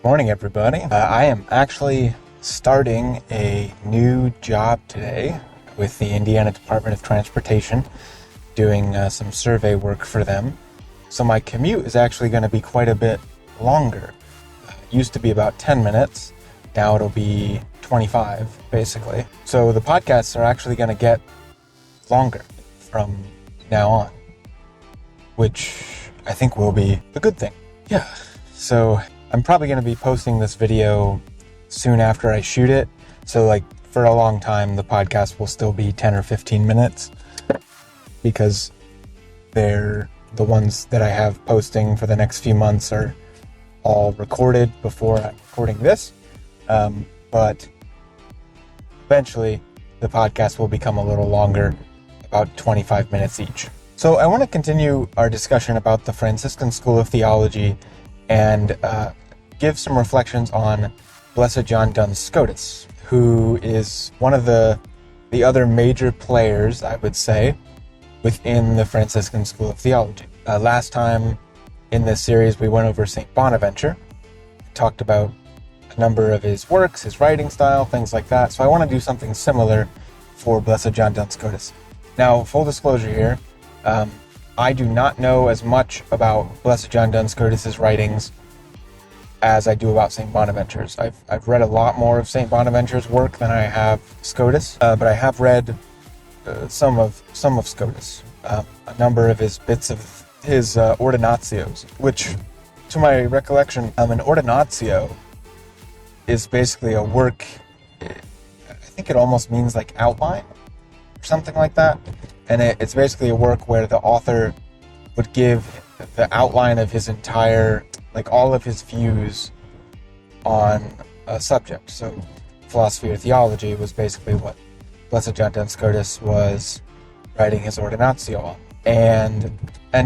Morning, everybody. I am actually starting a new job today with the Indiana Department of Transportation, doing some survey work for them. So my commute is actually going to be quite a bit longer. It used to be about 10 minutes. Now it'll be 25, basically. So the podcasts are actually going to get longer from now on, which I think will be a good thing. Yeah, so I'm probably going to be posting this video soon after I shoot it. So for a long time, the podcast will still be 10 or 15 minutes because they're the ones that I have posting for the next few months are all recorded before I'm recording this. But eventually the podcast will become a little longer, about 25 minutes each. So I want to continue our discussion about the Franciscan School of Theology and give some reflections on Blessed John Duns Scotus, who is one of the other major players, I would say, within the Franciscan School of Theology. Last time in this series, we went over St. Bonaventure, talked about a number of his works, his writing style, things like that. So I want to do something similar for Blessed John Duns Scotus. Now, full disclosure here, I do not know as much about Blessed John Duns Scotus's writings as I do about St. Bonaventure's. I've read a lot more of St. Bonaventure's work than I have Scotus, but I have read some of Scotus, a number of his bits of his ordinatios, which, to my recollection, an ordinatio is basically a work, I think it almost means like outline, or something like that. And it's basically a work where the author would give the outline of his entire, all of his views on a subject. So philosophy or theology was basically what Blessed John Duns Scotus was writing his ordinatio on. And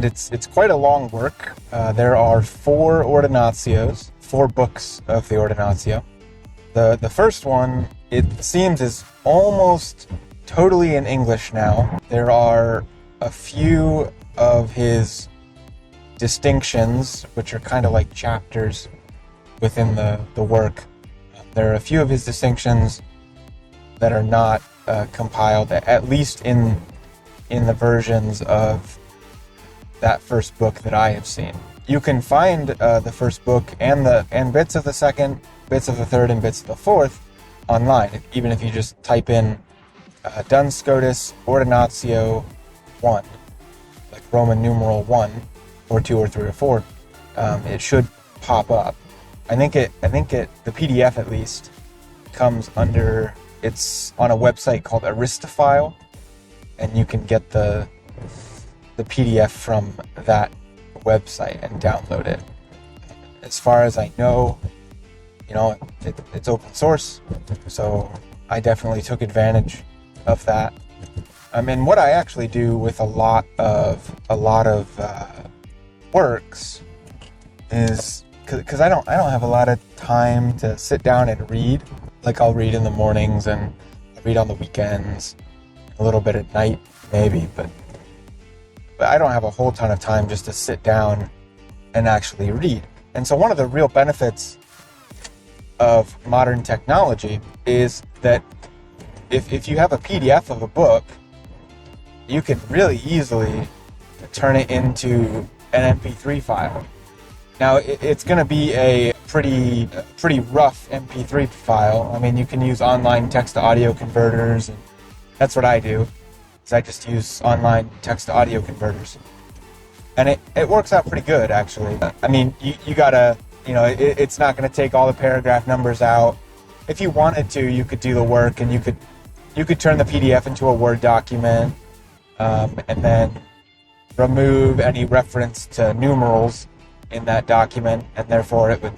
it's quite a long work. There are 4 ordinatios, 4 books of the ordinatio. The first one, it seems, is almost totally in English now. There are a few of his distinctions, which are kind of like chapters within the work. There are a few of his distinctions that are not compiled, at least in the versions of that first book that I have seen. You can find the first book and bits of the second, bits of the third, and bits of the fourth online, even if you just type in Duns Scotus Ordinatio 1, like Roman numeral 1, or 2 or 3 or 4, it should pop up. I think the PDF at least comes under, it's on a website called Aristophile, and you can get the PDF from that website and download it. As far as I know, it's open source, so I definitely took advantage of that. And what I actually do with a lot of works is because I don't have a lot of time to sit down and read. I'll read in the mornings and I read on the weekends, a little bit at night maybe, but I don't have a whole ton of time just to sit down and actually read. And so one of the real benefits of modern technology is that if you have a PDF of a book, you can really easily turn it into an MP3 file. Now, it's going to be a pretty rough MP3 file. I mean, you can use online text-to-audio converters, and that's what I do, is I just use online text-to-audio converters. And it works out pretty good, actually. I mean, you gotta, it's not going to take all the paragraph numbers out. If you wanted to, you could do the work, and you could turn the PDF into a Word document, and then remove any reference to numerals in that document, and therefore it would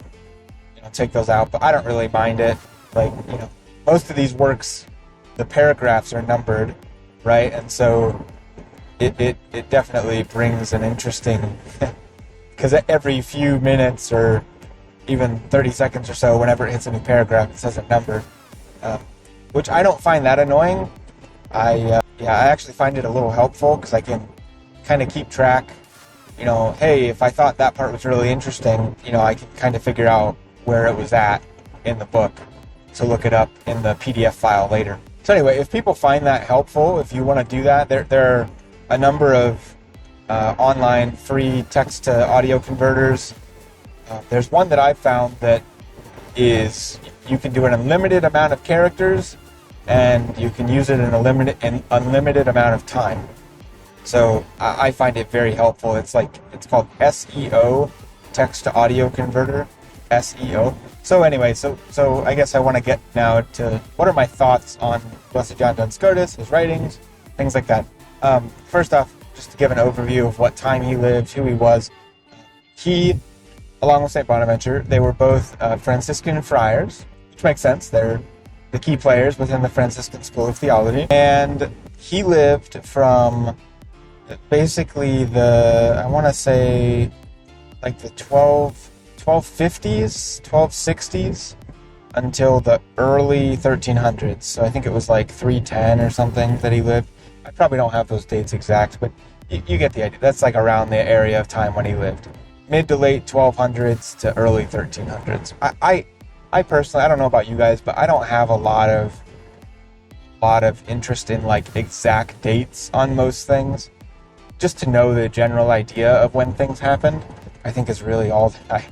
take those out. But I don't really mind it. Most of these works, the paragraphs are numbered, right? And so it definitely brings an interesting, because every few minutes or even 30 seconds or so, whenever it hits a new paragraph, it says a number, which I don't find that annoying. I actually find it a little helpful because I can kind of keep track. Hey, if I thought that part was really interesting, I can kind of figure out where it was at in the book to look it up in the PDF file later. So anyway, if people find that helpful, if you want to do that, there are a number of online free text-to-audio converters. There's one that I've found that is, you can do an unlimited amount of characters, and you can use it in an unlimited amount of time. So I find it very helpful. It's called SEO, text-to-audio converter, SEO. So anyway, so I guess I want to get now to what are my thoughts on Blessed John Duns Scotus, his writings, things like that. First off, just to give an overview of what time he lived, who he was. He, along with St. Bonaventure, they were both Franciscan friars, which makes sense. They're the key players within the Franciscan school of theology. And he lived from basically I want to say, like the 1250s, 1260s, until the early 1300s. So I think it was like 310 or something that he lived. I probably don't have those dates exact, but you get the idea. That's like around the area of time when he lived. Mid to late 1200s to early 1300s. I personally, I don't know about you guys, but I don't have a lot of interest in like exact dates on most things. Just to know the general idea of when things happened, I think is really all that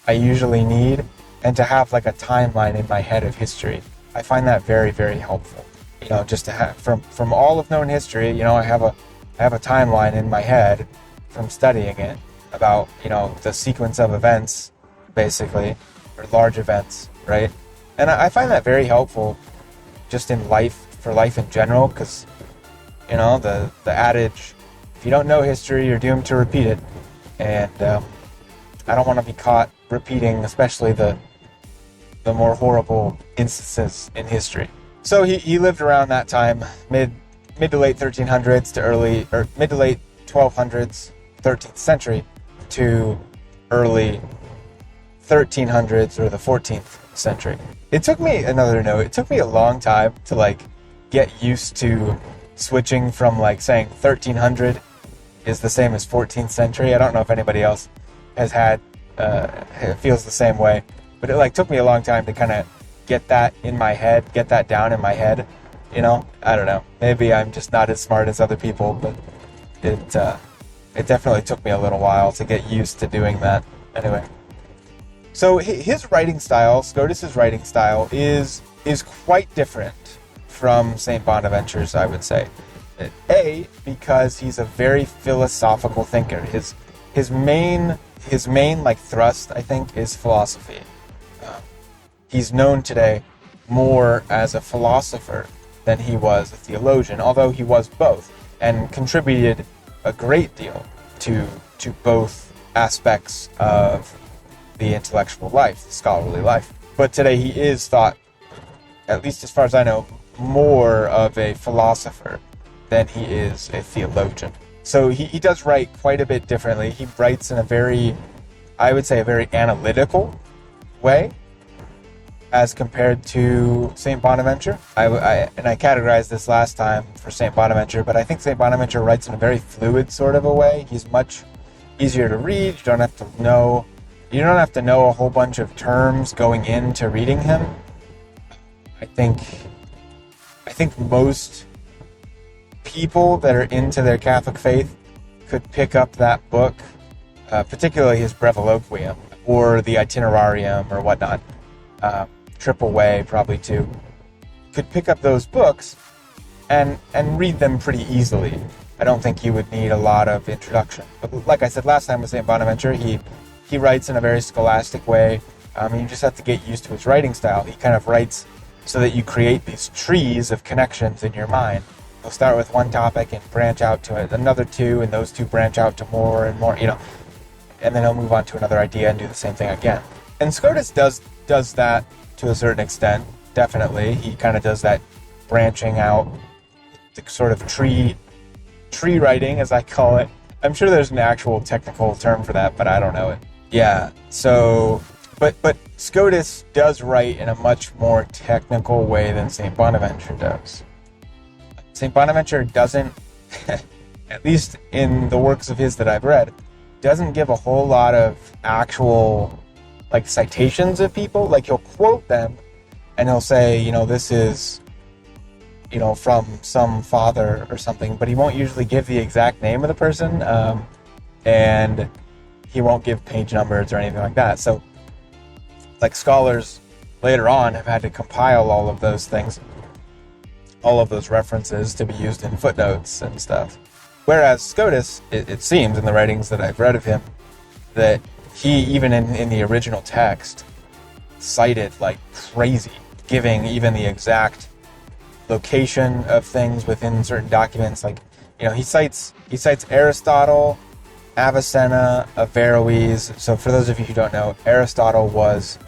I usually need, and to have like a timeline in my head of history. I find that very, very helpful. You know, just to have from all of known history, you know, I have a timeline in my head from studying it about, you know, the sequence of events, basically, or large events, right? And I find that very helpful just in life, for life in general, because, you know, the adage, if you don't know history, you're doomed to repeat it. And I don't want to be caught repeating, especially the more horrible instances in history. So he lived around that time, mid to late 1300s to mid to late 1200s, 13th century, to early 1300s or the 14th century. It took me a long time to like get used to switching from like saying 1300 is the same as 14th century. I don't know if anybody else has feels the same way, but it like took me a long time to kind of get that down in my head, you know. I don't know, maybe I'm just not as smart as other people, but it definitely took me a little while to get used to doing that. Anyway, so his writing style, Scotus's writing style, is quite different from St. Bonaventure's, I would say. Because he's a very philosophical thinker. His main like thrust, I think, is philosophy. He's known today more as a philosopher than he was a theologian, although he was both, and contributed a great deal to both aspects of the intellectual life, the scholarly life. But today he is thought, at least as far as I know, more of a philosopher than he is a theologian. So he does write quite a bit differently. He writes in a very analytical way as compared to St. Bonaventure. I categorized this last time for St. Bonaventure, but I think St. Bonaventure writes in a very fluid sort of a way. He's much easier to read. You don't have to know a whole bunch of terms going into reading him. I think most people that are into their Catholic faith could pick up that book, particularly his Breviloquium or the Itinerarium or whatnot, Triple Way probably too, could pick up those books and read them pretty easily. I don't think you would need a lot of introduction. But like I said last time with St. Bonaventure, he writes in a very scholastic way. You just have to get used to his writing style. He kind of writes so that you create these trees of connections in your mind. He'll start with one topic and branch out to another two, and those two branch out to more and more, and then he'll move on to another idea and do the same thing again. And Scotus does that to a certain extent, definitely. He kind of does that branching out, the sort of tree writing, as I call it. I'm sure there's an actual technical term for that, but I don't know it. Yeah, so, but Scotus does write in a much more technical way than St. Bonaventure does. St. Bonaventure doesn't, at least in the works of his that I've read, doesn't give a whole lot of actual like citations of people. Like he'll quote them and he'll say, this is, from some father or something, but he won't usually give the exact name of the person, and he won't give page numbers or anything like that. So, like, scholars later on have had to compile all of those things, all of those references to be used in footnotes and stuff. Whereas Scotus, it seems in the writings that I've read of him, that he, even in the original text, cited like crazy, giving even the exact location of things within certain documents. Like, he cites Aristotle, Avicenna, Averroes. So for those of you who don't know, Aristotle was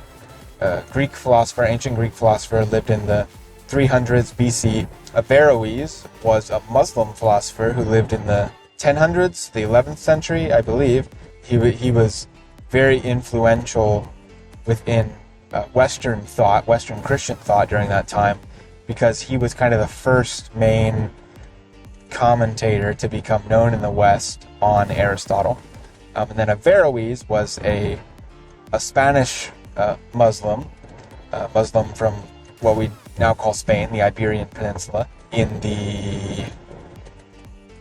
a Greek philosopher, ancient Greek philosopher, lived in the 300s BC. Averroes was a Muslim philosopher who lived in the 1000s, the 11th century, I believe. He was very influential within Western thought, Western Christian thought during that time, because he was kind of the first main commentator to become known in the West on Aristotle. And then Averroes was a Spanish Muslim from what we now call Spain, the Iberian Peninsula, in the,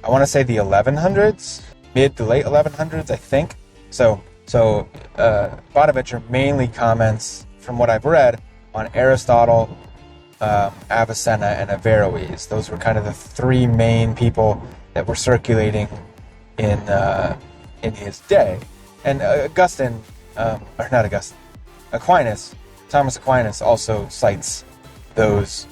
I want to say the 1100s, mid to late 1100s, I think. So Bonaventure mainly comments, from what I've read, on Aristotle, Avicenna, and Averroes. Those were kind of the three main people that were circulating in his day. And Thomas Aquinas also cites those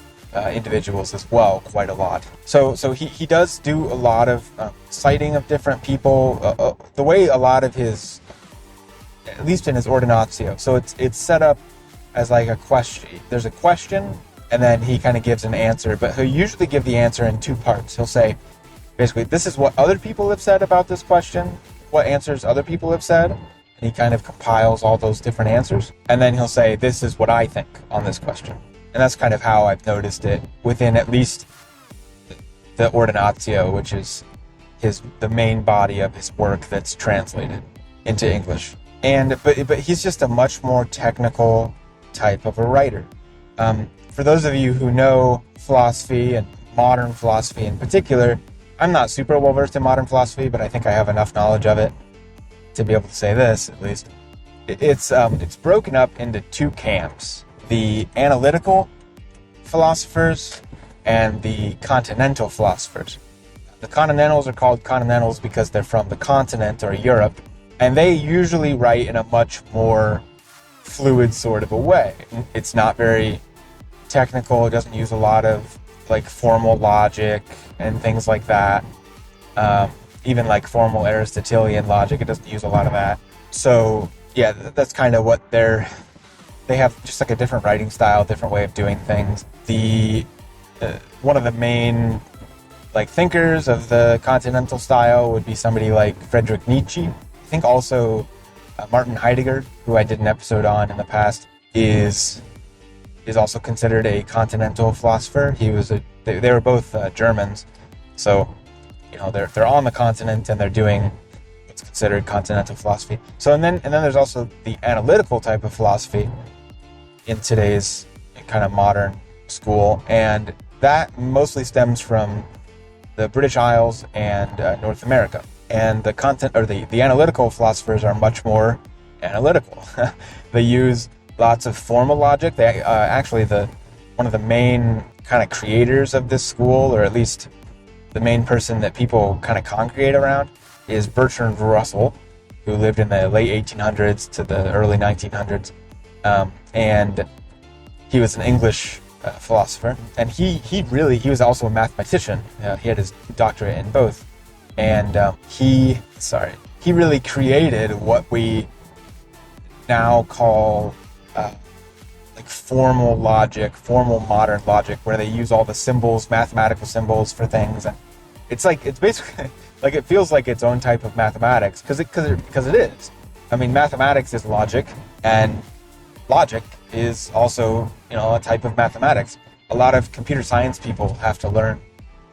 individuals as well quite a lot. So he does do a lot of citing of different people. The way a lot of his, at least in his Ordinatio, so it's set up as like a question. There's a question, and then he kind of gives an answer, but he'll usually give the answer in two parts. He'll say, basically, this is what other people have said about this question, what answers other people have said, and he kind of compiles all those different answers, and then he'll say, this is what I think on this question. And that's kind of how I've noticed it within at least the Ordinatio, which is the main body of his work that's translated into English. But he's just a much more technical type of a writer. For those of you who know philosophy, and modern philosophy in particular, I'm not super well versed in modern philosophy, but I think I have enough knowledge of it to be able to say this, at least. It's broken up into two camps: the analytical philosophers and the continental philosophers. The continentals are called continentals because they're from the continent, or Europe, and they usually write in a much more fluid sort of a way. It's not very technical. It doesn't use a lot of like formal logic and things like that. Even like formal Aristotelian logic, it doesn't use a lot of that. So yeah, that's kind of what they have, just like a different writing style, different way of doing things. One of the main like thinkers of the continental style would be somebody like Friedrich Nietzsche. I think also Martin Heidegger, who I did an episode on in the past, is also considered a continental philosopher. They were both Germans, so they're on the continent and they're doing what's considered continental philosophy. So and then there's also the analytical type of philosophy in today's kind of modern school, and that mostly stems from the British Isles and North America. And the analytical philosophers are much more analytical. They use lots of formal logic. They actually one of the main kind of creators of this school, or at least the main person that people kind of congregate around, is Bertrand Russell, who lived in the late 1800s to the early 1900s, and he was an English philosopher, and he was also a mathematician. He had his doctorate in both, and he really created what we now call like formal logic, formal modern logic, where they use all the symbols, mathematical symbols for things, and it's basically like it feels like its own type of mathematics because it is. I mean, mathematics is logic, and logic is also a type of mathematics. A lot of computer science people have to learn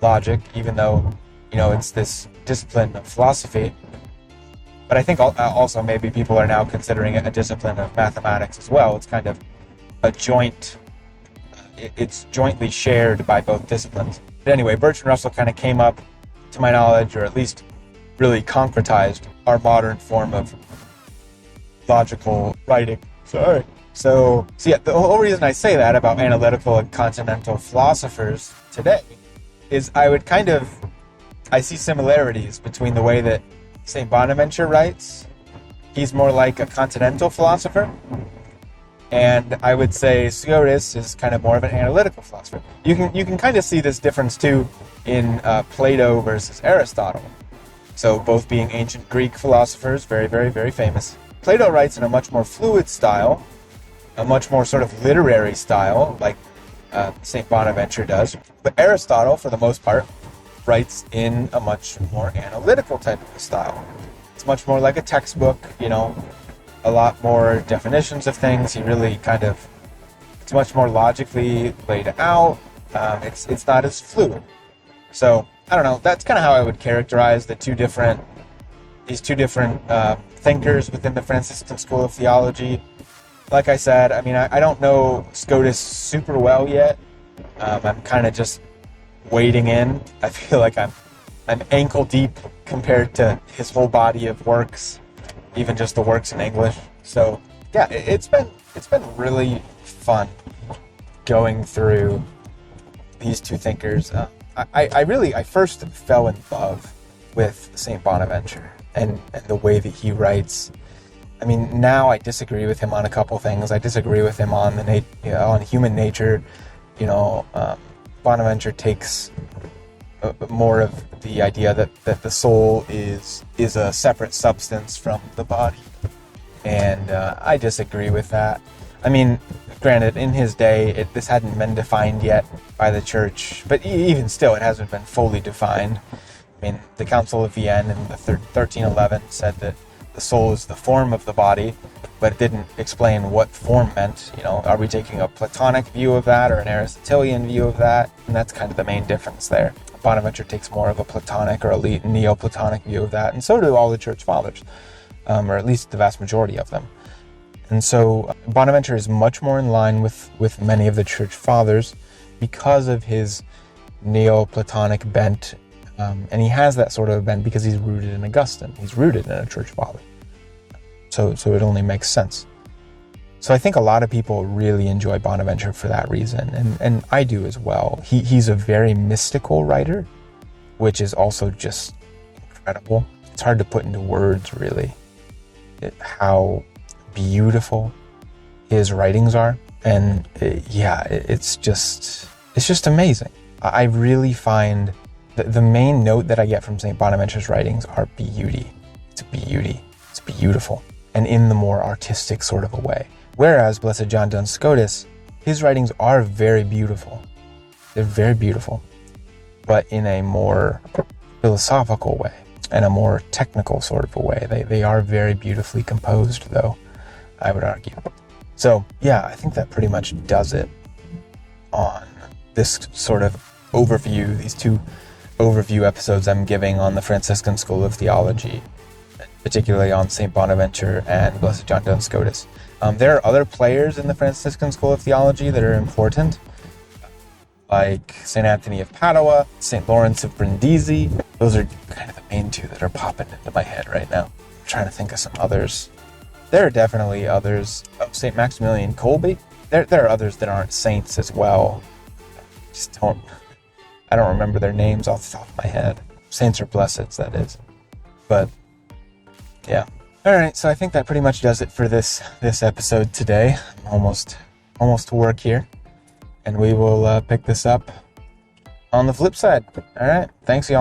logic, even though it's this discipline of philosophy. But I think also maybe people are now considering it a discipline of mathematics as well. It's kind of a it's jointly shared by both disciplines. But anyway, Bertrand Russell kind of came up, to my knowledge, or at least really concretized our modern form of logical writing. Sorry. So yeah, the whole reason I say that about analytical and continental philosophers today is I see similarities between the way that St. Bonaventure writes. He's more like a continental philosopher. And I would say Scotus is kind of more of an analytical philosopher. You can kind of see this difference too in Plato versus Aristotle. So both being ancient Greek philosophers, very, very, very famous. Plato writes in a much more fluid style, a much more sort of literary style, like St. Bonaventure does. But Aristotle, for the most part, writes in a much more analytical type of a style. It's much more like a textbook, a lot more definitions of things. He really it's much more logically laid out. It's not as fluid. So, I don't know, that's kind of how I would characterize these two different thinkers within the Franciscan School of Theology. Like I said, I don't know Scotus super well yet. I'm kind of just wading in. I feel like I'm ankle deep compared to his whole body of works, even just the works in English. So yeah, it's been really fun going through these two thinkers. I first fell in love with St. Bonaventure and the way that he writes. Now I disagree with him on a couple things. I disagree with him on on human nature. Bonaventure takes more of the idea that the soul is a separate substance from the body, and I disagree with that. Granted, in his day, this hadn't been defined yet by the Church, but even still, it hasn't been fully defined. The Council of Vienne in 1311 said that the soul is the form of the body, but it didn't explain what form meant. Are we taking a Platonic view of that or an Aristotelian view of that? And that's kind of the main difference there. Bonaventure takes more of a Platonic or a Neoplatonic view of that, and so do all the Church Fathers, or at least the vast majority of them. And so Bonaventure is much more in line with many of the Church Fathers because of his Neoplatonic bent, and he has that sort of bent because he's rooted in Augustine. He's rooted in a Church Father. So it only makes sense. So I think a lot of people really enjoy Bonaventure for that reason, and I do as well. He's a very mystical writer, which is also just incredible. It's hard to put into words, really, how beautiful his writings are, and it's just amazing. I really find that the main note that I get from St. Bonaventure's writings are beauty. It's beauty. It's beautiful, and in the more artistic sort of a way. Whereas Blessed John Duns Scotus, his writings are very beautiful. They're very beautiful, but in a more philosophical way, and a more technical sort of a way. They are very beautifully composed, though, I would argue. So yeah, I think that pretty much does it on this sort of overview, these two overview episodes I'm giving on the Franciscan School of Theology, particularly on St. Bonaventure and Blessed John Duns Scotus. There are other players in the Franciscan School of Theology that are important, like St. Anthony of Padua, St. Lawrence of Brindisi. Those are kind of the main two that are popping into my head right now. I'm trying to think of some others. There are definitely others. St. Maximilian Kolbe. There are others that aren't saints as well. I don't remember their names off the top of my head. Saints or blesseds, that is. But yeah. All right, so I think that pretty much does it for this episode today. I'm almost to work here, and we will pick this up on the flip side. All right, thanks, y'all.